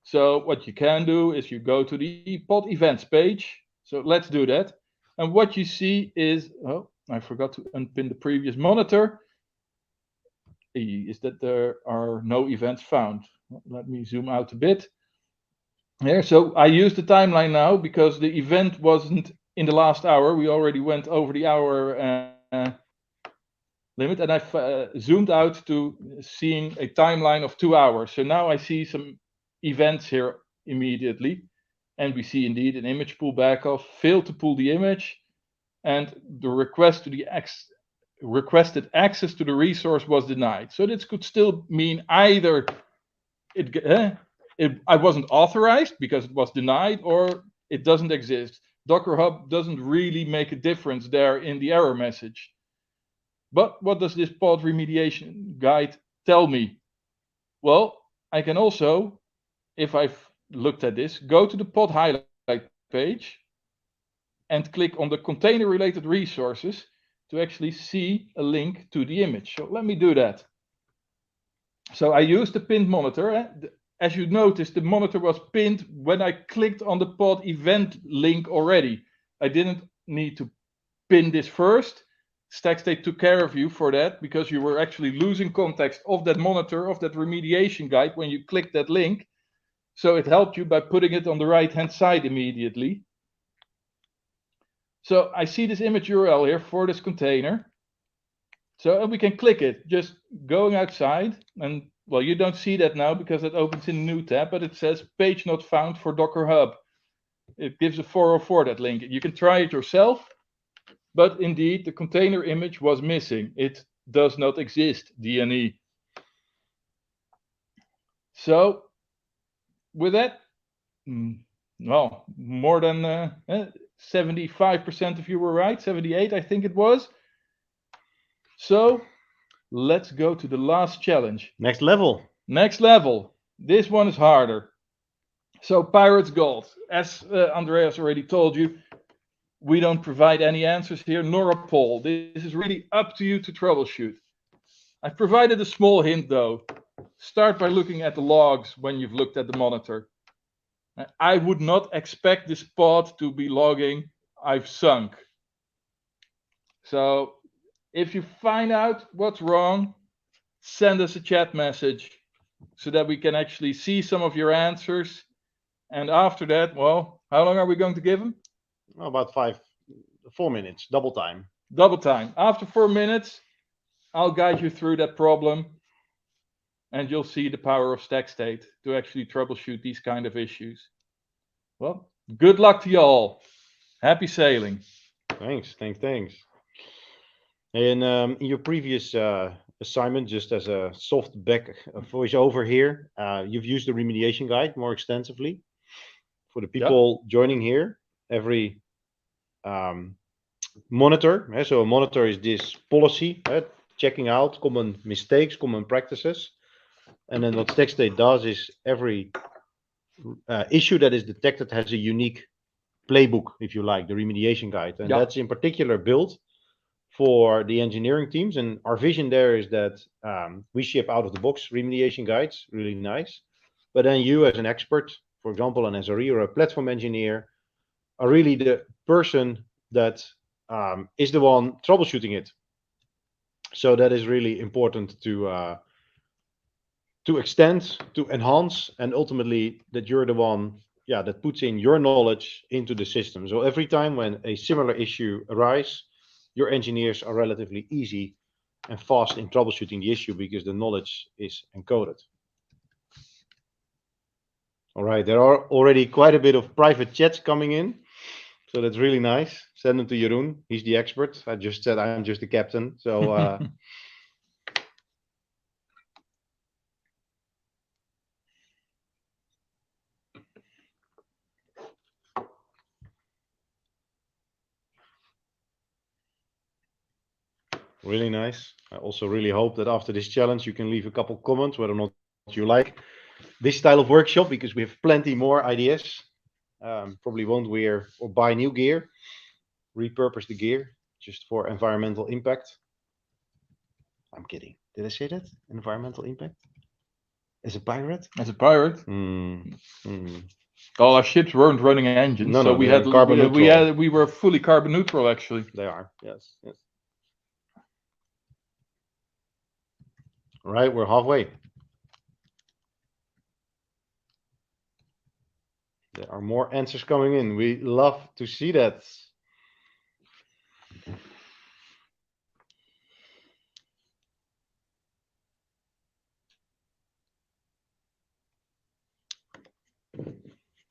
C: So what you can do is you go to the pod events page. So let's do that. And what you see is, oh, I forgot to unpin the previous monitor, is that there are no events found. Let me zoom out a bit. Here, so I use the timeline now because the event wasn't in the last hour. We already went over the hour limit, and I've zoomed out to seeing a timeline of 2 hours. So now I see some events here immediately, and we see indeed an image pull back off, failed to pull the image, and the request to the requested access to the resource was denied. So this could still mean either I wasn't authorized because it was denied, or it doesn't exist. Docker Hub doesn't really make a difference there in the error message. But what does this pod remediation guide tell me? Well, I can also, if I've looked at this, go to the pod highlight page and click on the container related resources to actually see a link to the image. So let me do that. So I used the pinned monitor. As you noticed, the monitor was pinned when I clicked on the pod event link already. I didn't need to pin this first. StackState took care of you for that because you were actually losing context of that monitor, of that remediation guide when you clicked that link. So it helped you by putting it on the right-hand side immediately. So I see this image URL here for this container. So we can click it, just going outside. And well, you don't see that now because it opens in a new tab, but it says page not found for Docker Hub. It gives a 404, that link. You can try it yourself. But indeed, the container image was missing. It does not exist, DNE. So, with that, well, more than 75% of you were right, 78 I think it was. So, let's go to the last challenge.
B: Next level.
C: Next level. This one is harder. So, Pirate's Gold. As Andreas already told you, we don't provide any answers here, nor a poll. This is really up to you to troubleshoot. I've provided a small hint though. Start by looking at the logs when you've looked at the monitor. I would not expect this pod to be logging, I've sunk. So if you find out what's wrong, send us a chat message so that we can actually see some of your answers. And after that, well, how long are we going to give them?
B: About 4 minutes, double time.
C: Double time. After 4 minutes, I'll guide you through that problem and you'll see the power of StackState to actually troubleshoot these kind of issues. Well, good luck to you all. Happy sailing.
B: Thanks. And in your previous assignment, just as a soft back voiceover here, you've used the remediation guide more extensively. For the people joining here, every monitor, so a monitor is this policy, checking out common mistakes, common practices. And then what StackState does is every issue that is detected has a unique playbook, if you like, the remediation guide. And that's in particular built for the engineering teams. And our vision there is that we ship out of the box remediation guides, really nice. But then you as an expert, for example, an SRE or a platform engineer, are really the person that is the one troubleshooting it. So that is really important to extend, to enhance, and ultimately that you're the one, that puts in your knowledge into the system. So every time when a similar issue arises, your engineers are relatively easy and fast in troubleshooting the issue because the knowledge is encoded. All right, there are already quite a bit of private chats coming in. So that's really nice. Send them to Jeroen. He's the expert. I just said I'm just the captain. So really nice. I also really hope that after this challenge, you can leave a couple comments whether or not you like this style of workshop, because we have plenty more ideas. Probably won't wear or buy new gear, repurpose the gear just for environmental impact. I'm kidding. Did I say that? Environmental impact? As a pirate?
C: As a pirate? All our ships weren't running engines, so we had
B: carbon neutral.
C: We were fully carbon neutral actually.
B: They are, yes. All right, we're halfway. There are more answers coming in. We love to see that.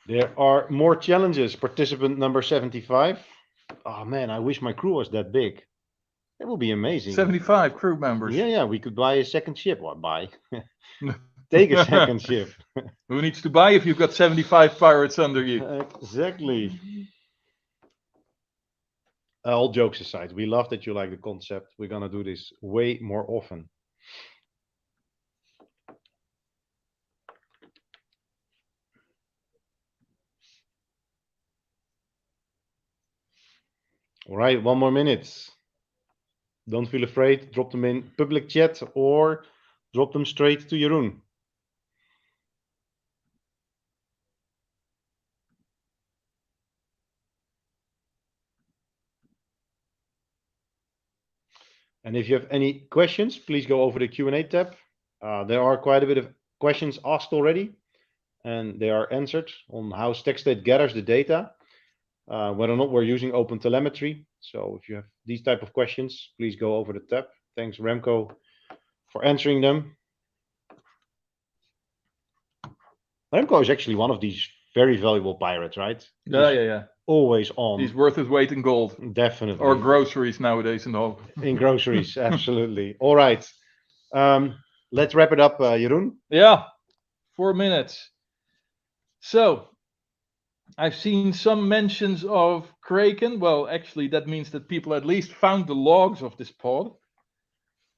B: There are more challenges. Participant number 75. Oh man, I wish my crew was that big. That would be amazing.
C: 75 crew members.
B: Yeah, we could buy a second ship. Or buy. Take a second ship.
C: Who needs to buy if you've got 75 pirates under you?
B: Exactly. all jokes aside, we love that you like the concept. We're going to do this way more often. All right, 1 more minute. Don't feel afraid. Drop them in public chat or drop them straight to Jeroen. And if you have any questions, please go over the Q&A tab. There are quite a bit of questions asked already, and they are answered on how StackState gathers the data, whether or not we're using OpenTelemetry. So if you have these type of questions, please go over the tab. Thanks, Remco, for answering them. Remco is actually one of these very valuable pirates, right?
C: Yeah.
B: Always on.
C: He's worth his weight in gold.
B: Definitely.
C: Or groceries nowadays in Holland.
B: In groceries, absolutely. All right. Let's wrap it up, Jeroen.
C: Yeah, 4 minutes. So, I've seen some mentions of Kraken. Well, actually, that means that people at least found the logs of this pod.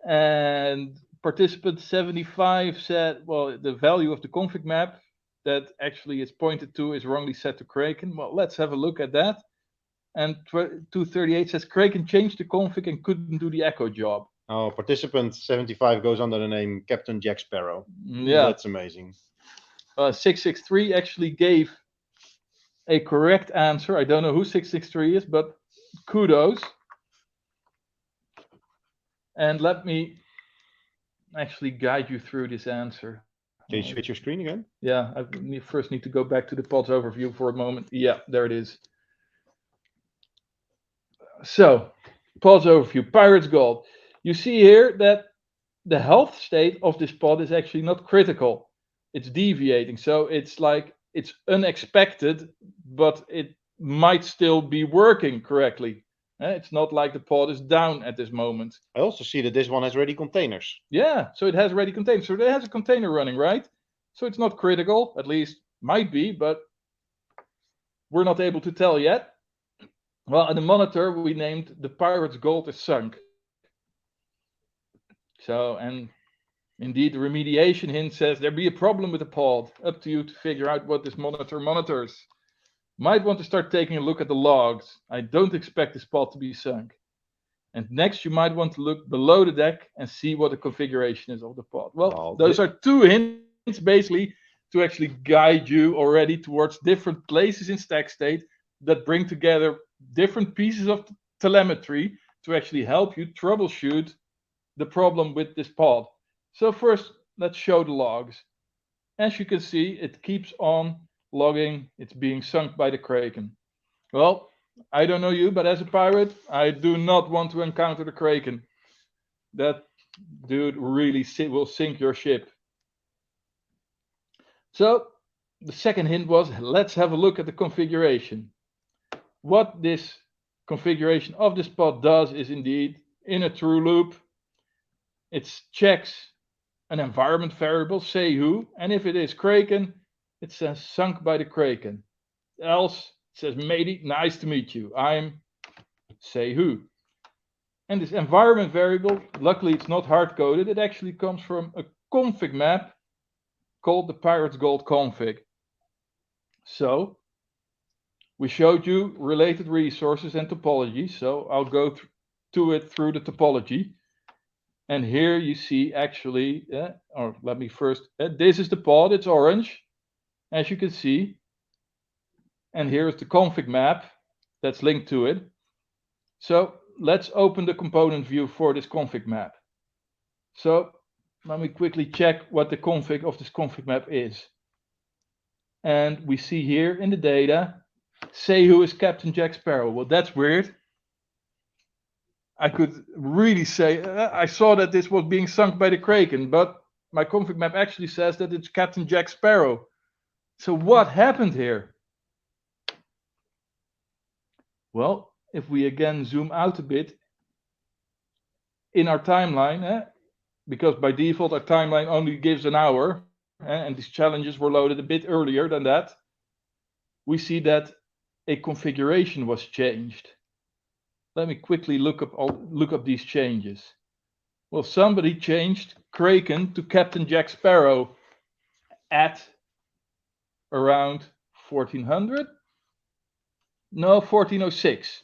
C: And participant 75 said, well, the value of the config map that actually is pointed to is wrongly set to Kraken. Well, let's have a look at that. And 238 says Kraken changed the config and couldn't do the echo job.
B: Oh, participant 75 goes under the name Captain Jack Sparrow.
C: Yeah.
B: That's amazing.
C: 663 actually gave a correct answer. I don't know who 663 is, but kudos. And let me actually guide you through this answer.
B: Can you switch your screen again?
C: Yeah, I first need to go back to the pods overview for a moment. Yeah, there it is. So, pods overview, Pirate's Gold. You see here that the health state of this pod is actually not critical. It's deviating. So it's like it's unexpected, but it might still be working correctly. It's not like the pod is down at this moment.
B: I also see that this one has ready containers.
C: Yeah, so it has ready containers. So it has a container running, right? So it's not critical, at least might be, but we're not able to tell yet. Well, in the monitor, we named the Pirate's Gold is sunk. So, and indeed, the remediation hint says there be a problem with the pod. Up to you to figure out what this monitor monitors. Might want to start taking a look at the logs. I don't expect this pod to be sunk. And next, you might want to look below the deck and see what the configuration is of the pod. Well, those are 2 hints basically to actually guide you already towards different places in StackState that bring together different pieces of telemetry to actually help you troubleshoot the problem with this pod. So first, let's show the logs. As you can see, it keeps on logging. It's being sunk by the Kraken. Well, I don't know you, but as a pirate, I do not want to encounter the Kraken. That dude really will sink your ship. So the second hint was, let's have a look at the configuration. What this configuration of this pod does is indeed, in a true loop, it checks an environment variable, say who, and if it is Kraken, it says sunk by the Kraken. Else, it says matey, nice to meet you. I'm say who. And this environment variable, luckily it's not hard-coded, it actually comes from a config map called the Pirate's Gold config. So, we showed you related resources and topology, so I'll go to it through the topology. And here you see actually, or let me first, this is the pod, it's orange, as you can see. And here is the config map that's linked to it. So let's open the component view for this config map. So let me quickly check what the config of this config map is. And we see here in the data, say who is Captain Jack Sparrow. Well, that's weird. I could really say, I saw that this was being sunk by the Kraken, but my config map actually says that it's Captain Jack Sparrow. So what happened here? Well, if we again zoom out a bit, in our timeline, because by default our timeline only gives an hour, and these challenges were loaded a bit earlier than that, we see that a configuration was changed. let me quickly look up these changes. Well, somebody changed Kraken to Captain Jack Sparrow at around 1400. No, 1406.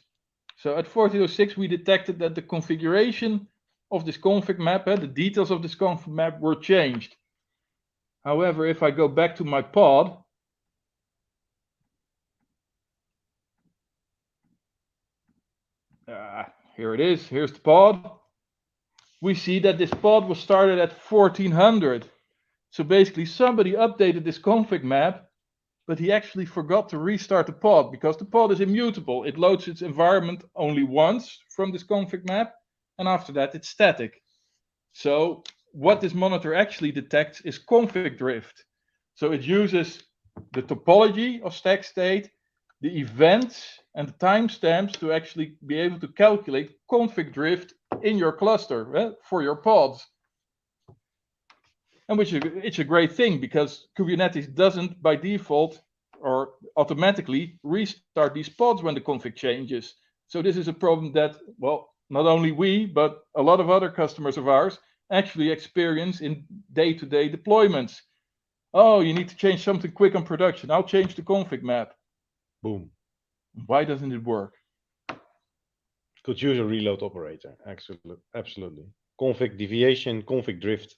C: So at 1406, we detected that the configuration of this config map, the details of this config map were changed. However, if I go back to my pod, here it is, here's the pod. We see that this pod was started at 1400. So basically somebody updated this config map, but he actually forgot to restart the pod because the pod is immutable. It loads its environment only once from this config map, and after that it's static. So what this monitor actually detects is config drift. So it uses the topology of StackState, the events and the timestamps to actually be able to calculate config drift in your cluster for your pods. And it's a great thing because Kubernetes doesn't by default or automatically restart these pods when the config changes. So this is a problem that, well, not only we, but a lot of other customers of ours actually experience in day-to-day deployments. Oh, you need to change something quick on production. I'll change the config map.
B: Boom.
C: Why doesn't it work?
B: Could use a reload operator. Absolutely. Config deviation, config drift.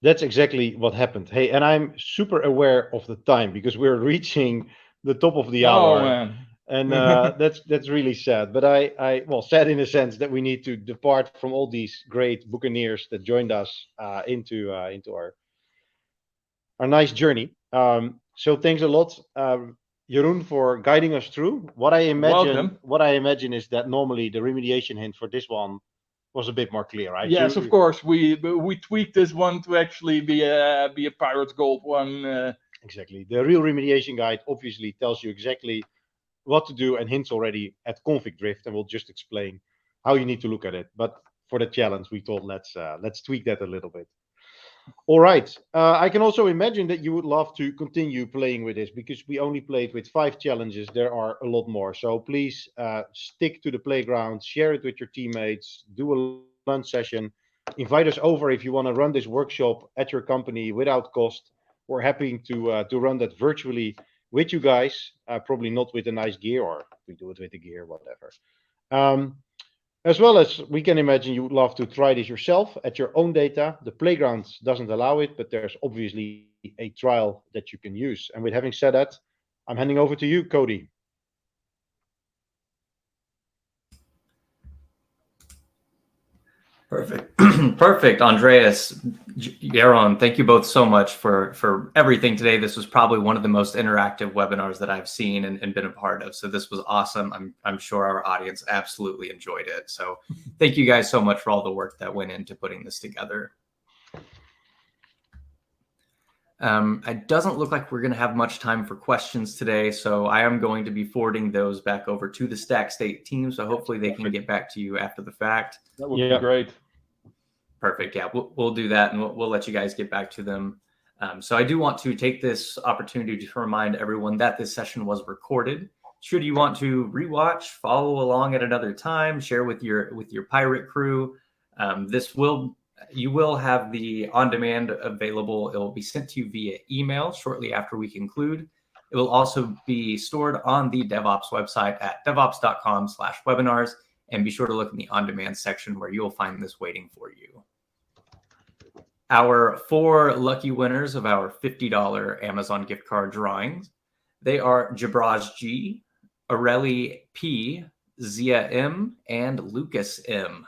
B: That's exactly what happened. Hey, and I'm super aware of the time because we're reaching the top of the hour.
C: Oh man.
B: And that's really sad. But I sad in a sense that we need to depart from all these great buccaneers that joined us into our nice journey. So thanks a lot, Jeroen, for guiding us through. What I imagine is that normally the remediation hint for this one was a bit more clear, right?
C: Yes, of course. We tweaked this one to actually be a Pirate's Gold one.
B: Exactly. The real remediation guide obviously tells you exactly what to do and hints already at config drift, and we'll just explain how you need to look at it. But for the challenge, we thought let's tweak that a little bit. All right. I can also imagine that you would love to continue playing with this because we only played with 5 challenges. There are a lot more. So please stick to the playground, share it with your teammates, do a lunch session, invite us over if you want to run this workshop at your company without cost. We're happy to run that virtually with you guys, probably not with a nice gear, or we do it with the gear, whatever. As well as we can imagine you would love to try this yourself at your own data. The playground doesn't allow it, but there's obviously a trial that you can use. And with having said that, I'm handing over to you, Cody.
A: Perfect. Perfect. Andreas, Jeroen, thank you both so much for everything today. This was probably one of the most interactive webinars that I've seen and been a part of. So this was awesome. I'm sure our audience absolutely enjoyed it. So thank you guys so much for all the work that went into putting this together. It doesn't look like we're going to have much time for questions today, so I am going to be forwarding those back over to the StackState team, so hopefully they can get back to you after the fact.
C: That would be great.
A: Perfect. Yeah, we'll do that, and we'll let you guys get back to them. So I do want to take this opportunity to remind everyone that this session was recorded. Should you want to rewatch, follow along at another time, share with your pirate crew, you will have the on-demand available. It will be sent to you via email shortly after we conclude. It will also be stored on the DevOps website at devops.com/webinars, and be sure to look in the on-demand section where you'll find this waiting for you. Our 4 lucky winners of our $50 Amazon gift card drawings, they are Jabraj G, Areli P, Zia M, and Lucas M.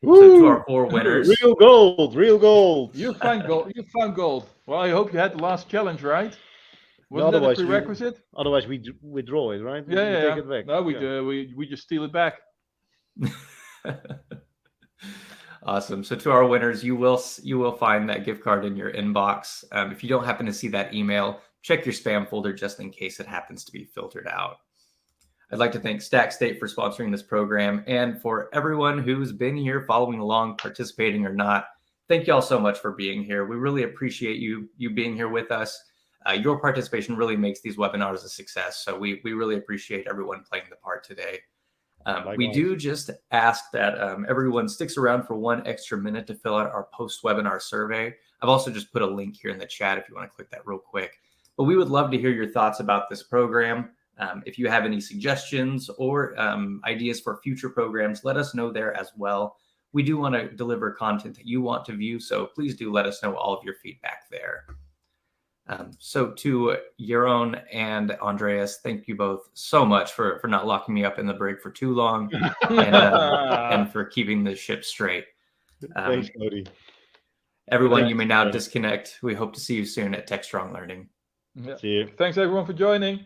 B: Woo!
A: So to our 4 winners.
B: Real gold, real gold.
C: You found gold. You found gold. Well, I hope you had the last challenge, right? Wasn't that a prerequisite?
B: Otherwise, we withdraw it, right?
C: We take it back. No, we just steal it back.
A: Awesome. So to our winners, you will find that gift card in your inbox. If you don't happen to see that email, check your spam folder just in case it happens to be filtered out. I'd like to thank StackState for sponsoring this program, and for everyone who's been here following along, participating or not. Thank you all so much for being here. We really appreciate you being here with us. Your participation really makes these webinars a success. So we really appreciate everyone playing the part today. We
B: Likewise.
A: do just ask that everyone sticks around for 1 extra minute to fill out our post-webinar survey. I've also just put a link here in the chat if you want to click that real quick. But we would love to hear your thoughts about this program. If you have any suggestions or ideas for future programs, let us know there as well. We do want to deliver content that you want to view, so please do let us know all of your feedback there. So to Jeroen and Andreas, thank you both so much for not locking me up in the brig for too long and for keeping the ship straight.
B: Thanks, Cody.
A: Everyone,
B: Thanks.
A: you may now disconnect. We hope to see you soon at Tech Strong Learning.
C: Yeah.
B: See you.
C: Thanks everyone for joining.